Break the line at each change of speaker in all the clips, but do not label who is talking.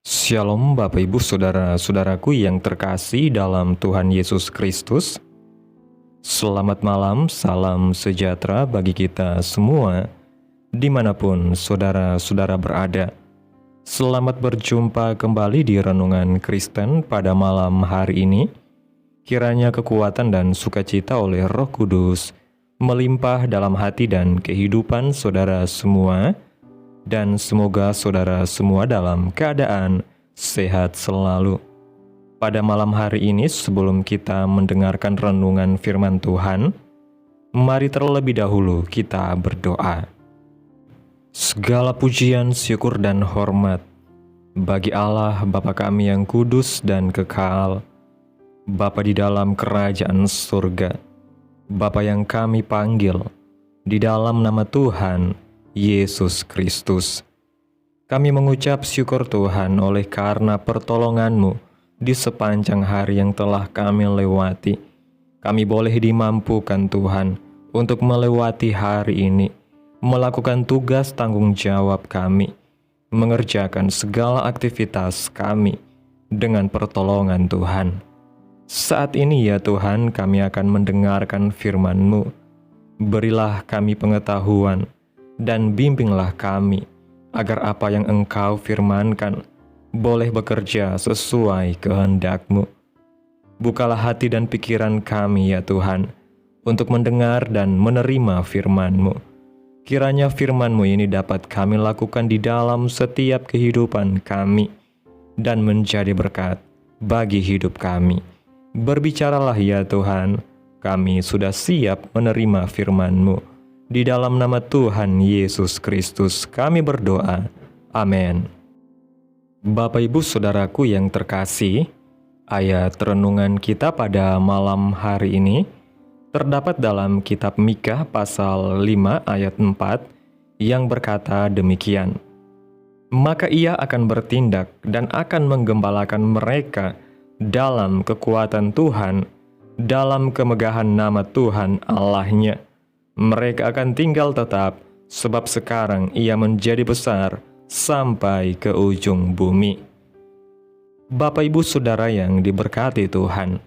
Shalom Bapak Ibu Saudara-saudaraku yang terkasih dalam Tuhan Yesus Kristus. Selamat malam, salam sejahtera bagi kita semua dimanapun saudara-saudara berada. Selamat berjumpa kembali di Renungan Kristen pada malam hari ini. Kiranya kekuatan dan sukacita oleh Roh Kudus melimpah dalam hati dan kehidupan saudara semua, dan semoga saudara semua dalam keadaan sehat selalu. Pada malam hari ini, sebelum kita mendengarkan renungan firman Tuhan, mari terlebih dahulu kita berdoa. Segala pujian, syukur, dan hormat bagi Allah Bapa kami yang kudus dan kekal, Bapa di dalam kerajaan surga, Bapa yang kami panggil di dalam nama Tuhan Yesus Kristus. Kami mengucap syukur Tuhan oleh karena pertolongan-Mu di sepanjang hari yang telah kami lewati. Kami boleh dimampukan Tuhan untuk melewati hari ini, melakukan tugas tanggung jawab kami, mengerjakan segala aktivitas kami dengan pertolongan Tuhan. Saat ini ya Tuhan, kami akan mendengarkan firman-Mu. Berilah kami pengetahuan dan bimbinglah kami, agar apa yang Engkau firmankan boleh bekerja sesuai kehendak-Mu. Bukalah hati dan pikiran kami ya Tuhan, untuk mendengar dan menerima firman-Mu. Kiranya firman-Mu ini dapat kami lakukan di dalam setiap kehidupan kami, dan menjadi berkat bagi hidup kami. Berbicaralah ya Tuhan, kami sudah siap menerima firman-Mu. Di dalam nama Tuhan Yesus Kristus kami berdoa. Amin. Bapak Ibu Saudaraku yang terkasih, ayat renungan kita pada malam hari ini terdapat dalam kitab Mikha pasal 5 ayat 4 yang berkata demikian. Maka ia akan bertindak dan akan menggembalakan mereka dalam kekuatan Tuhan, dalam kemegahan nama Tuhan Allahnya. Mereka akan tinggal tetap, sebab sekarang ia menjadi besar sampai ke ujung bumi. Bapak Ibu Saudara yang diberkati Tuhan,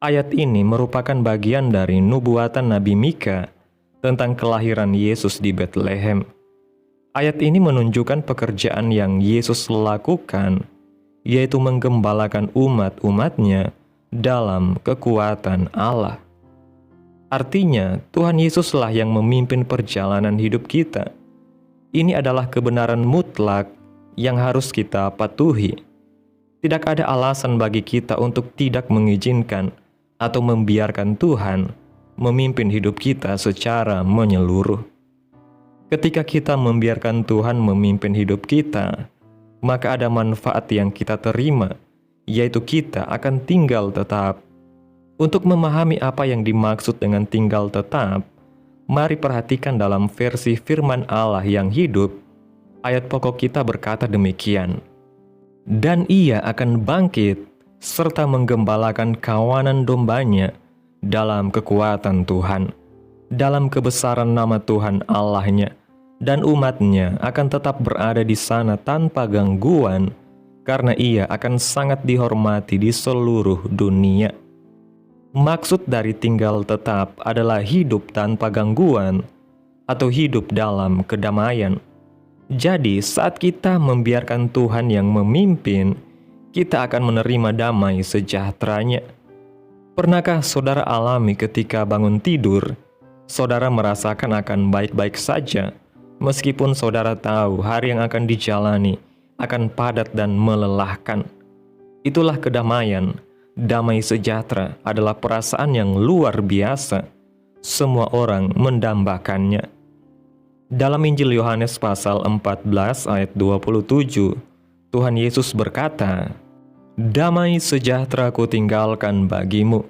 ayat ini merupakan bagian dari nubuatan Nabi Mikha tentang kelahiran Yesus di Bethlehem. Ayat ini menunjukkan pekerjaan yang Yesus lakukan, yaitu menggembalakan umat-umatnya dalam kekuatan Allah. Artinya, Tuhan Yesuslah yang memimpin perjalanan hidup kita. Ini adalah kebenaran mutlak yang harus kita patuhi. Tidak ada alasan bagi kita untuk tidak mengizinkan atau membiarkan Tuhan memimpin hidup kita secara menyeluruh. Ketika kita membiarkan Tuhan memimpin hidup kita, maka ada manfaat yang kita terima, yaitu kita akan tinggal tetap. Untuk memahami apa yang dimaksud dengan tinggal tetap, mari perhatikan dalam versi firman Allah yang hidup. Ayat pokok kita berkata demikian. Dan ia akan bangkit serta menggembalakan kawanan dombanya dalam kekuatan Tuhan, dalam kebesaran nama Tuhan Allahnya, dan umatnya akan tetap berada di sana tanpa gangguan, karena ia akan sangat dihormati di seluruh dunia. Maksud dari tinggal tetap adalah hidup tanpa gangguan atau hidup dalam kedamaian. Jadi, saat kita membiarkan Tuhan yang memimpin, kita akan menerima damai sejahteranya. Pernahkah saudara alami ketika bangun tidur, saudara merasakan akan baik-baik saja, meskipun saudara tahu hari yang akan dijalani akan padat dan melelahkan? Itulah kedamaian. Damai sejahtera adalah perasaan yang luar biasa. Semua orang mendambakannya. Dalam Injil Yohanes pasal 14 ayat 27, Tuhan Yesus berkata, "Damai sejahtera ku tinggalkan bagimu,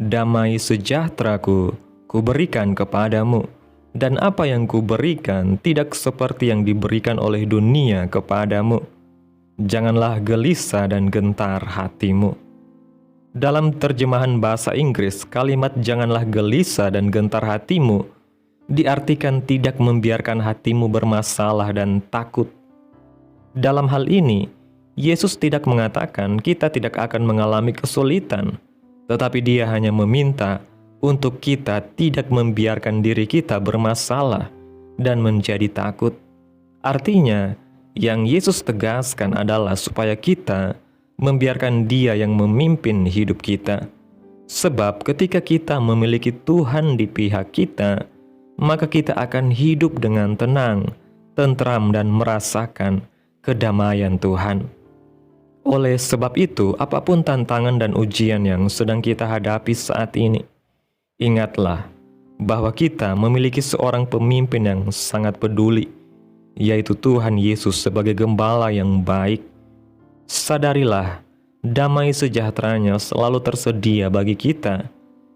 damai sejahtera ku berikan kepadamu, dan apa yang ku berikan tidak seperti yang diberikan oleh dunia kepadamu. Janganlah gelisah dan gentar hatimu." Dalam terjemahan bahasa Inggris, kalimat "janganlah gelisah dan gentar hatimu" diartikan tidak membiarkan hatimu bermasalah dan takut. Dalam hal ini, Yesus tidak mengatakan kita tidak akan mengalami kesulitan, tetapi Dia hanya meminta untuk kita tidak membiarkan diri kita bermasalah dan menjadi takut. Artinya, yang Yesus tegaskan adalah supaya kita membiarkan Dia yang memimpin hidup kita. Sebab ketika kita memiliki Tuhan di pihak kita, maka kita akan hidup dengan tenang, tentram, dan merasakan kedamaian Tuhan. Oleh sebab itu, apapun tantangan dan ujian yang sedang kita hadapi saat ini, ingatlah bahwa kita memiliki seorang pemimpin yang sangat peduli, yaitu Tuhan Yesus sebagai gembala yang baik. Sadarilah, damai sejahteranya selalu tersedia bagi kita.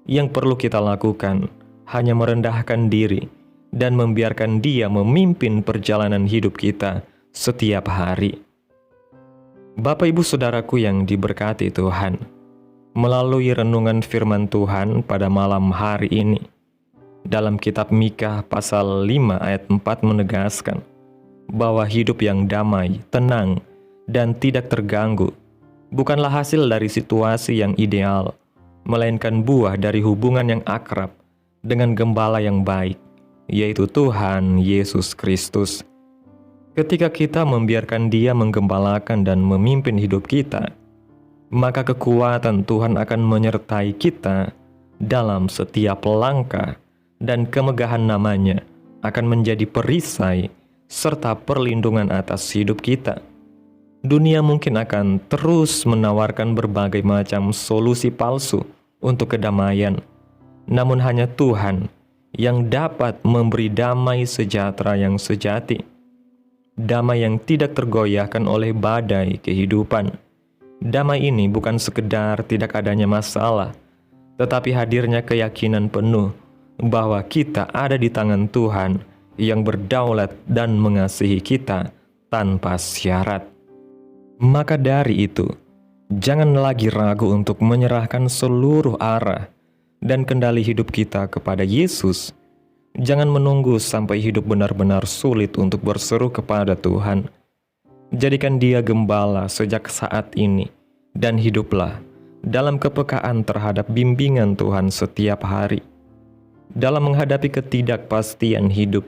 Yang perlu kita lakukan hanya merendahkan diri dan membiarkan Dia memimpin perjalanan hidup kita setiap hari. Bapak Ibu Saudaraku yang diberkati Tuhan, melalui renungan firman Tuhan pada malam hari ini, dalam kitab Mikha pasal 5 ayat 4 menegaskan bahwa hidup yang damai, tenang, dan tidak terganggu bukanlah hasil dari situasi yang ideal, melainkan buah dari hubungan yang akrab dengan gembala yang baik, yaitu Tuhan Yesus Kristus. Ketika kita membiarkan Dia menggembalakan dan memimpin hidup kita, maka kekuatan Tuhan akan menyertai kita dalam setiap langkah, dan kemegahan namanya akan menjadi perisai serta perlindungan atas hidup kita. Dunia mungkin akan terus menawarkan berbagai macam solusi palsu untuk kedamaian, namun hanya Tuhan yang dapat memberi damai sejahtera yang sejati. Damai yang tidak tergoyahkan oleh badai kehidupan. Damai ini bukan sekedar tidak adanya masalah, tetapi hadirnya keyakinan penuh bahwa kita ada di tangan Tuhan yang berdaulat dan mengasihi kita tanpa syarat. Maka dari itu, jangan lagi ragu untuk menyerahkan seluruh arah dan kendali hidup kita kepada Yesus. Jangan menunggu sampai hidup benar-benar sulit untuk berseru kepada Tuhan. Jadikan Dia gembala sejak saat ini, dan hiduplah dalam kepekaan terhadap bimbingan Tuhan setiap hari. Dalam menghadapi ketidakpastian hidup,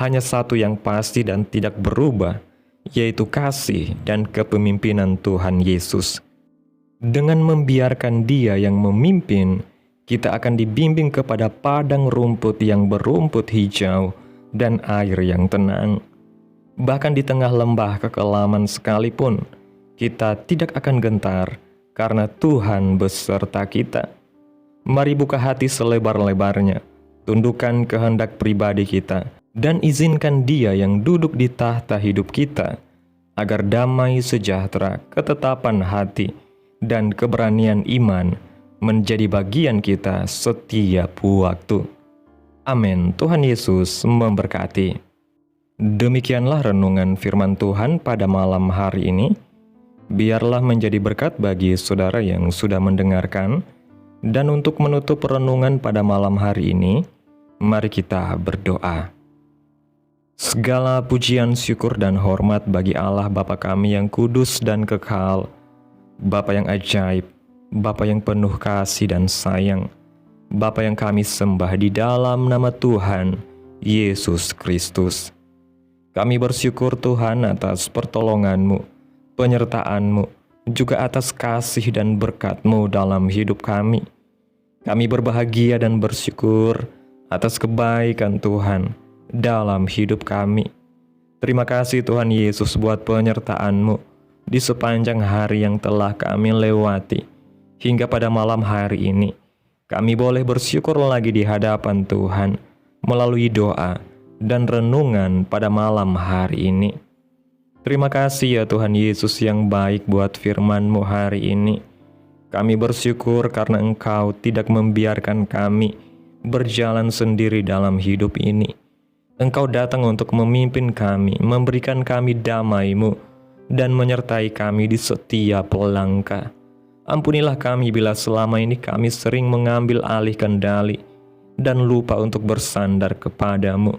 hanya satu yang pasti dan tidak berubah, yaitu kasih dan kepemimpinan Tuhan Yesus. Dengan membiarkan Dia yang memimpin, kita akan dibimbing kepada padang rumput yang berumput hijau dan air yang tenang. Bahkan di tengah lembah kekelaman sekalipun, kita tidak akan gentar karena Tuhan beserta kita. Mari buka hati selebar-lebarnya, tundukkan kehendak pribadi kita, dan izinkan Dia yang duduk di tahta hidup kita, agar damai sejahtera, ketetapan hati, dan keberanian iman menjadi bagian kita setiap waktu. Amin. Tuhan Yesus memberkati. Demikianlah renungan firman Tuhan pada malam hari ini. Biarlah menjadi berkat bagi saudara yang sudah mendengarkan. Dan untuk menutup renungan pada malam hari ini, mari kita berdoa. Segala pujian, syukur, dan hormat bagi Allah Bapa kami yang kudus dan kekal, Bapa yang ajaib, Bapa yang penuh kasih dan sayang, Bapa yang kami sembah di dalam nama Tuhan Yesus Kristus. Kami bersyukur Tuhan atas pertolongan-Mu, penyertaan-Mu, juga atas kasih dan berkat-Mu dalam hidup kami. Kami berbahagia dan bersyukur atas kebaikan Tuhan dalam hidup kami. Terima kasih Tuhan Yesus buat penyertaan-Mu di sepanjang hari yang telah kami lewati. Hingga pada malam hari ini, kami boleh bersyukur lagi di hadapan Tuhan melalui doa dan renungan pada malam hari ini. Terima kasih ya Tuhan Yesus yang baik buat firman-Mu hari ini. Kami bersyukur karena Engkau tidak membiarkan kami berjalan sendiri dalam hidup ini. Engkau datang untuk memimpin kami, memberikan kami damai-Mu, dan menyertai kami di setiap langkah. Ampunilah kami bila selama ini kami sering mengambil alih kendali dan lupa untuk bersandar kepada-Mu.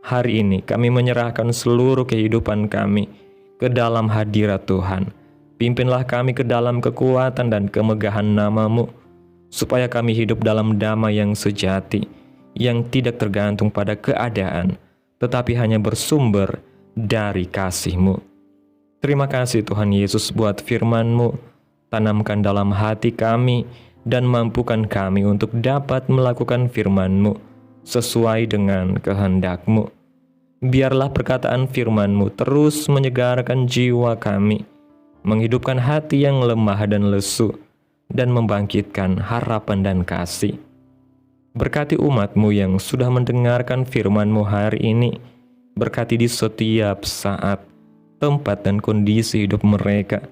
Hari ini kami menyerahkan seluruh kehidupan kami ke dalam hadirat Tuhan, Pimpinlah kami ke dalam kekuatan dan kemegahan nama-Mu, supaya kami hidup dalam damai yang sejati, yang tidak tergantung pada keadaan, tetapi hanya bersumber dari kasih-Mu. Terima kasih Tuhan Yesus buat firman-Mu. Tanamkan dalam hati kami dan mampukan kami untuk dapat melakukan firman-Mu sesuai dengan kehendak-Mu. Biarlah perkataan firman-Mu terus menyegarkan jiwa kami, menghidupkan hati yang lemah dan lesu, dan membangkitkan harapan dan kasih. Berkati umat-Mu yang sudah mendengarkan firman-Mu hari ini. Berkati di setiap saat, tempat dan kondisi hidup mereka,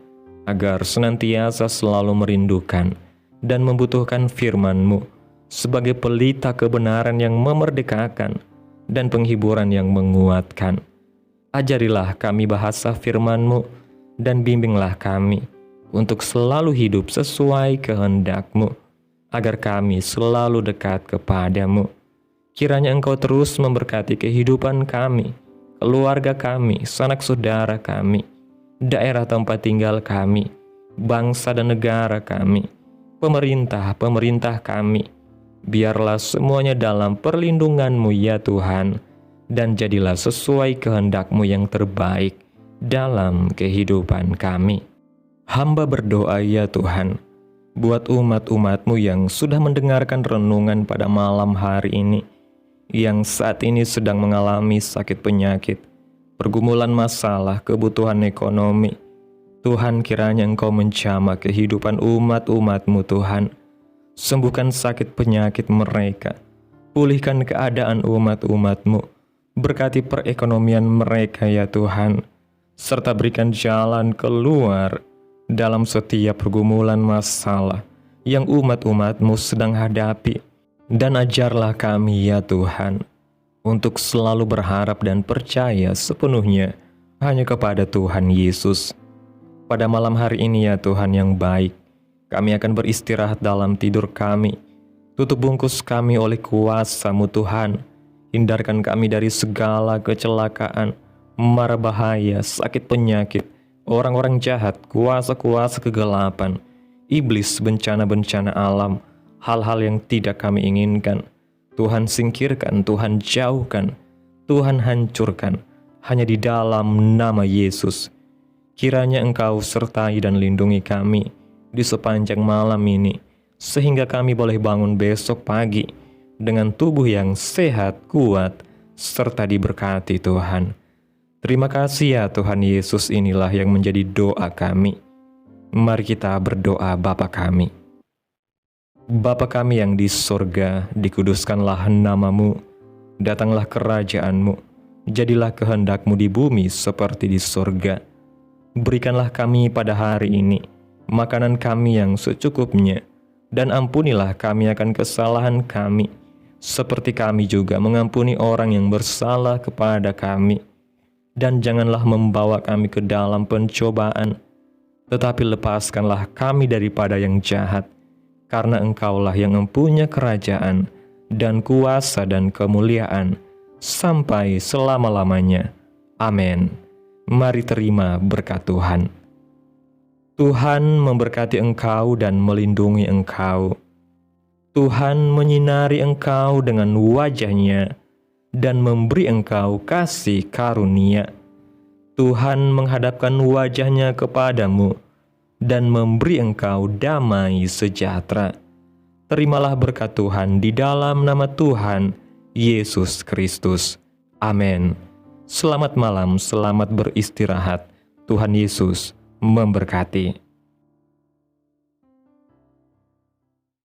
agar senantiasa selalu merindukan dan membutuhkan firman-Mu sebagai pelita kebenaran yang memerdekakan dan penghiburan yang menguatkan. Ajarilah kami bahasa firman-Mu dan bimbinglah kami untuk selalu hidup sesuai kehendak-Mu, agar kami selalu dekat kepadamu. Kiranya Engkau terus memberkati kehidupan kami, keluarga kami, sanak saudara kami, daerah tempat tinggal kami, bangsa dan negara kami, pemerintah kami. Biarlah semuanya dalam perlindungan-Mu ya Tuhan, dan jadilah sesuai kehendak-Mu yang terbaik dalam kehidupan kami. Hamba berdoa ya Tuhan, buat umat-umat-Mu yang sudah mendengarkan renungan pada malam hari ini, yang saat ini sedang mengalami sakit penyakit, pergumulan masalah, kebutuhan ekonomi. Tuhan, kiranya Engkau menjamah kehidupan umat-umat-Mu Tuhan. Sembuhkan sakit penyakit mereka, pulihkan keadaan umat-umat-Mu, berkati perekonomian mereka ya Tuhan, serta berikan jalan keluar dalam setiap pergumulan masalah yang umat-umat-Mu sedang hadapi. Dan ajarlah kami ya Tuhan, untuk selalu berharap dan percaya sepenuhnya hanya kepada Tuhan Yesus. Pada malam hari ini ya Tuhan yang baik, kami akan beristirahat dalam tidur kami. Tutup bungkus kami oleh kuasa-Mu Tuhan. Hindarkan kami dari segala kecelakaan, mara bahaya, sakit penyakit, orang-orang jahat, kuasa-kuasa kegelapan, iblis, bencana-bencana alam, hal-hal yang tidak kami inginkan. Tuhan singkirkan, Tuhan jauhkan, Tuhan hancurkan, hanya di dalam nama Yesus. Kiranya Engkau sertai dan lindungi kami di sepanjang malam ini, sehingga kami boleh bangun besok pagi dengan tubuh yang sehat, kuat, serta diberkati Tuhan. Terima kasih ya Tuhan Yesus, inilah yang menjadi doa kami. Mari kita berdoa. Bapa kami. Bapa kami yang di sorga, dikuduskanlah nama-Mu, datanglah kerajaan-Mu, jadilah kehendak-Mu di bumi seperti di sorga. Berikanlah kami pada hari ini makanan kami yang secukupnya, dan ampunilah kami akan kesalahan kami, seperti kami juga mengampuni orang yang bersalah kepada kami. Dan janganlah membawa kami ke dalam pencobaan, tetapi lepaskanlah kami daripada yang jahat, karena Engkaulah yang mempunyai kerajaan, dan kuasa dan kemuliaan, sampai selama-lamanya. Amin. Mari terima berkat Tuhan. Tuhan memberkati engkau dan melindungi engkau. Tuhan menyinari engkau dengan wajah-Nya dan memberi engkau kasih karunia. Tuhan menghadapkan wajah-Nya kepadamu dan memberi engkau damai sejahtera. Terimalah berkat Tuhan di dalam nama Tuhan Yesus Kristus. Amin. Selamat malam, selamat beristirahat. Tuhan Yesus memberkati.